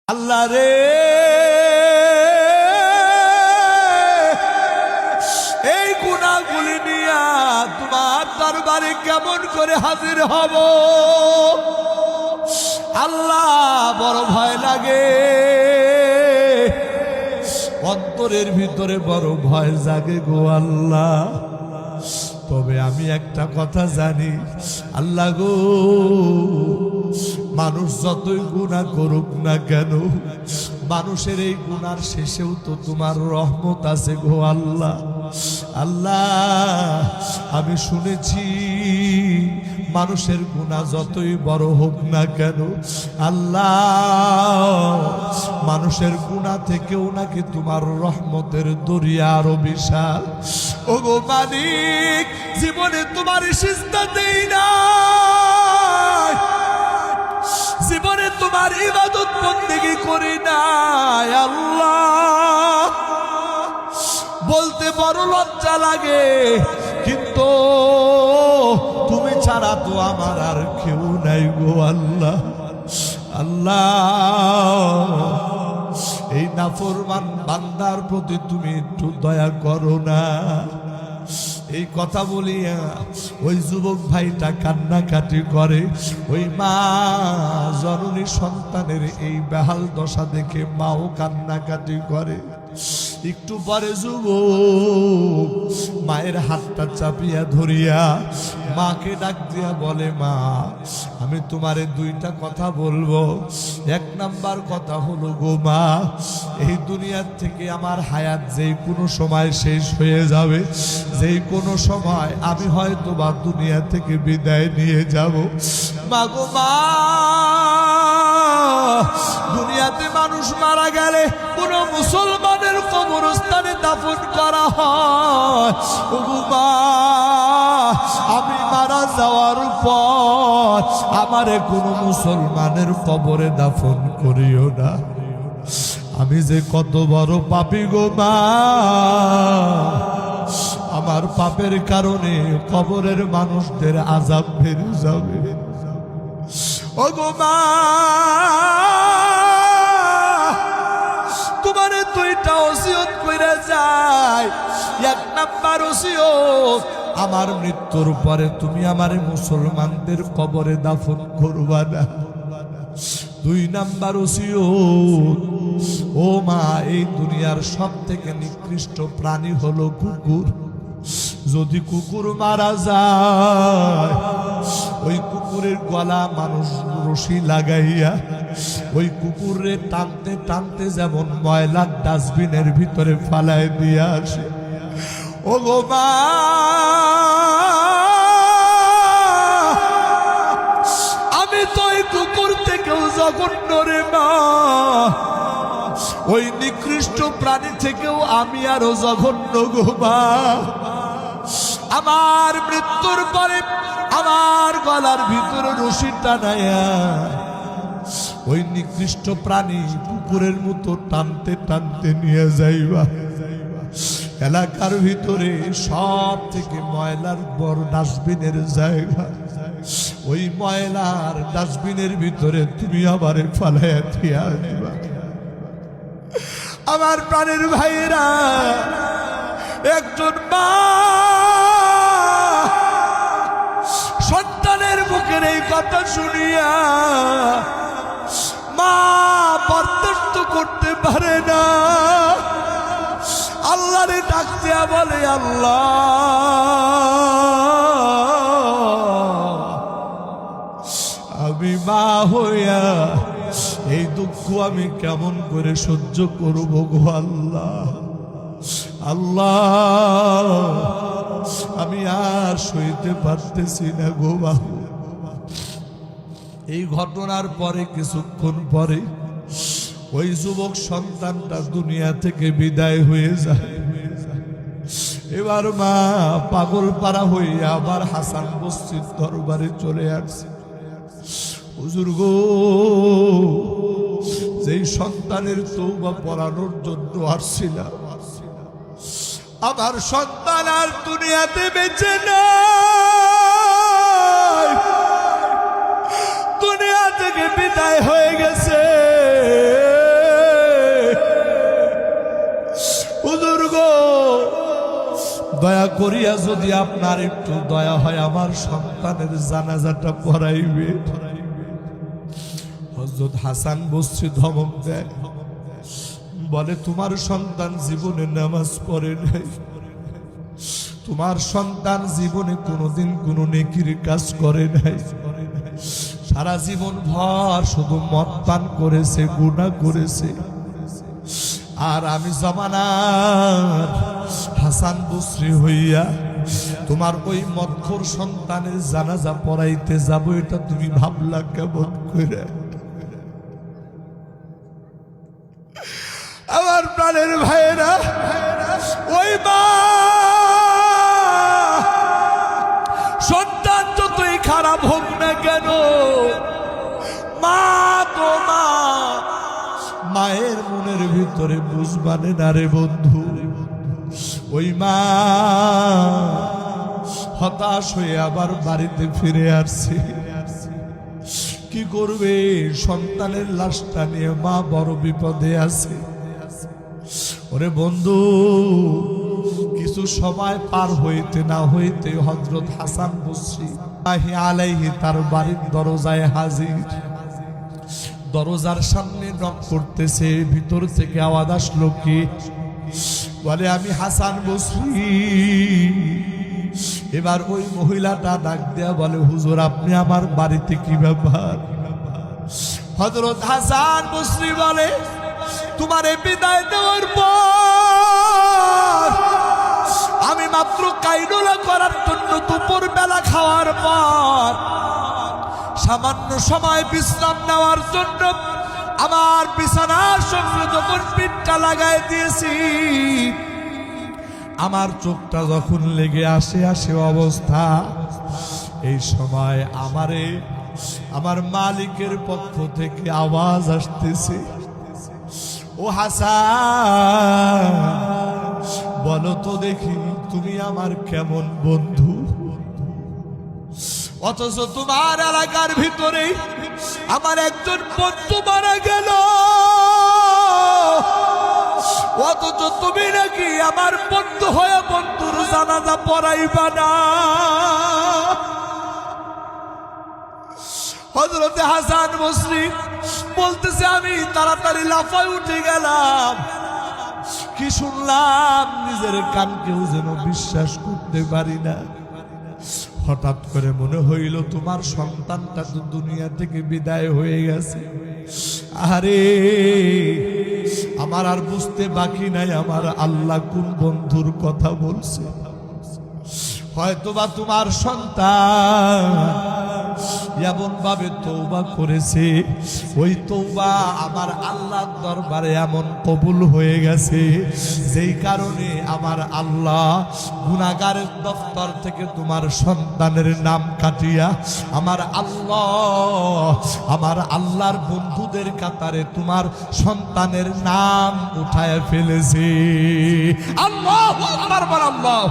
আল্লাহ রে, এই গুনাহগুলি নিয়া তোমার দরবারে কেমন করে হাজির হব আল্লাহ, বড় ভয় লাগে। অন্তরের ভিতরে বড় ভয় জাগে গো আল্লাহ। তবে আমি একটা কথা জানি আল্লাহ গো, মানুষ যতই গুনাহ করুক না কেন, মানুষের এই গুনার শেষেও তো তোমার রহমত আছে গো আল্লাহ। আল্লাহ আমি শুনেছি মানুষের গুনাহ যতই বড় হোক না কেন আল্লাহ, মানুষের গুনাহ থেকেও নাকি তোমার রহমতের দরিয়া আরো বিশাল। ও গো মালিক, জীবনে তোমার সিজদা দেই না, জীবনে তোমার ইবাদত বন্দেগী করি নাই আল্লাহ। বলতে বড় লজ্জা লাগে, কিন্তু তুমি ছাড়া তো আমার আর কেউ নাই গো আল্লাহ। আল্লাহ এই নাফরমান বান্দার প্রতি তুমি একটু দয়া করো না। এই কথা বলিয়া ওই যুবক ভাইটা কান্নাকাটি করে। ওই মা জননী সন্তানের এই বেহাল দশা দেখে মাও কান্নাকাটি করে। একটু পরে যুবক মায়ের হাতটা চাপিয়া ধরিয়া মাকে ডাক দিয়া বলে, মা আমি তোমারে দুইটা কথা বলবো। এক নাম্বার কথা হলো গো মা, এই দুনিয়ার থেকে আমার হায়াত যেই কোনো সময় শেষ হয়ে যাবে, যেই কোনো সময় আমি হয়তো বা দুনিয়া থেকে বিদায় নিয়ে যাব। মা গো মা, দুনিয়াতে মানুষ মারা গেলে কোন মুসলমানের কবরস্থানে দাফন করা হয়। ও মা, আমি মারা যাওয়ার পর আমারে কোনো মুসলমানের কবরে দাফন করিও না। আমি যে কত বড় পাপী গো মা, আমার পাপের কারণে কবরের মানুষদের আযাব বেড়ে যাবে। ও গো মা, তোমারে দুইটা ওসিয়ত কইরা যায়। এক নাম্বার ওসিয়ত, আমার মৃত্যুর পরে তুমি আমারে মুসলমানদের কবরে দাফন করবা না। দুই নাম্বার ওসিয়ত, ও মা, এই দুনিয়ার সব থেকে নিকৃষ্ট প্রাণী হলো কুকুর। যদি কুকুর মারা যায়, ওই কুকুরের গলা মানুষ রশি লাগাইয়া ওই কুকুরে টানতে টানতে যেমন ময়লার ডাস্টবিনের ভিতরে ফালায় দিয়ে আসে। ও গো মা, আমি তো ওই কুকুর থেকেও জঘন্য রে মা, ওই নিকৃষ্ট প্রাণী থেকেও আমি আরো জঘন্য গো মা। আমার মৃত্যুর পরে আমার গলার ভিতরে রশি টানায়া ওই নিকৃষ্ট প্রাণী কুকুরের মতো টানতে টানতে নিয়ে যাইবা এলাকার ভিতরে সব থেকে ময়লার বড় ডাস্টবিনের জায়গা। ওই ময়লার ডাস্টবিনের ভিতরে তুমি আমারে ফালাইয়া দিয়া দিবা। আমার প্রাণের ভাইয়েরা, একজন মা সন্তানের মুখের এই কথা শুনিয়া মা বরদাস্ত করতে পারে না, আল্লাহরে ডাক দিয়া বলে, আল্লাহ আমি মা হইয়া এই দুঃখ আমি কেমন করে সহ্য করব গো আল্লাহ। আল্লাহ আমি আর সইতে পারতেছি না গো বাবু। এই ঘটনার পরে কিছুক্ষণ পরে ওই যুবক সন্তানটা দুনিয়া থেকে বিদায় হয়ে যায়। এবার মা পাগল পাড়া হইয়া আবার হাসান বস্তির দরবারে চলে আসছে। হুজুর গো, যেই সন্তানের তওবা পড়ানোর জন্য আসছিলাম, আমার সন্তান আর দুনিয়াতে বেঁচে নাই, দুনিয়া থেকে বিদায় হয়ে গেছে। দয়া করিয়া যদি আপনার একটু দয়া হয় আমার সন্তানের জানাজাটা পড়াইবে। হযরত হাসান বসরি ধমক দেয়, বলে তোমার সন্তান জীবনে নামাজ পড়ে নাই, তোমার সন্তান জীবনে কোনোদিন কোনো নেকির কাজ করে নাই, সারা জীবন ভর শুধু মদ পান করেছে, গুনাহ করেছে। আর আমি জামানার হাসান বসরি হইয়া তোমার ওই মদখোর সন্তানের জানাজা পড়াইতে যাব, এটা তুমি ভাবলা কেমন করে? আমার প্রাণের ভাইয়েরা, ওই মা সন্তান যতই খারাপ হোক না কেন, মা তো মা, মায়ের মনের ভিতরে বুঝবানে না রে বন্ধু। ওই মা হতাশ হয়ে আবার বাড়িতে ফিরে আসছে। কি করবে? সন্তানের লাশটা নিয়ে মা বড় বিপদে আছে। ওরে বন্ধু, কিছু সময় পার হইতে না হইতে হযরত হাসান বসরি আলাইহি তার বাড়ির দরজায় হাজির। দরজার সামনে নক করতেছে, ভিতর থেকে আওয়াজ আসলো, কি? বলে আমি হাসান বসরি। এবার ওই মহিলাটা ডাক দেয়া বলে, হুজুর আপনি আমার বাড়িতে, কি ব্যাপার? হযরত হাসান বসরি বলে, তোমারে বিদায় দেওয়ার পর আমি মাত্র কাইলুলা করার জন্য দুপুর বেলা খাওয়ার পর সামান্য সময় বিশ্রাম নেওয়ার জন্য আমার বিছানার সঙ্গে যখন পিঠটা লাগাই দিয়েছি, আমার চোখটা যখন লেগে আসে অবস্থা, এই সময় আমার মালিকের পক্ষ থেকে আওয়াজ আসতেছে, ও হাসান, বলো তো দেখি তুমি আমার কেমন বন্ধু? অথচ তোমার এলাকার ভিতরে আমার একজন বন্ধু মারা গেল, অথচ তুমি নাকি আমার বন্ধু হয়ে বন্ধুর জানাজা পড়াইবা না। হযরতে হাসান বসরি বলতেছে, আমি তাড়াতাড়ি লাফায় উঠে গেলাম। কি শুনলাম নিজের কানকেও যেন বিশ্বাস করতে পারি না। হঠাৎ করে মনে হইল তোমার সন্তানটা তো দুনিয়া থেকে বিদায় হয়ে গেছে। আরে আমার আর বুঝতে বাকি নাই আমার আল্লাহ কোন বন্ধুর কথা বলছে। হয়তোবা তোমার সন্তান এমন ভাবে তওবা করেছে, ওই তওবা আমার আল্লাহর দরবারে এমন কবুল হয়ে গেছে, যেই কারণে আমার আল্লাহ গুনাহগারের দফতর থেকে তোমার সন্তানের নাম কাটিয়া আমার আল্লাহর বন্ধুদের কাতারে তোমার সন্তানের নাম উঠায় ফেলেছে। আল্লাহু আকবার, আল্লাহ।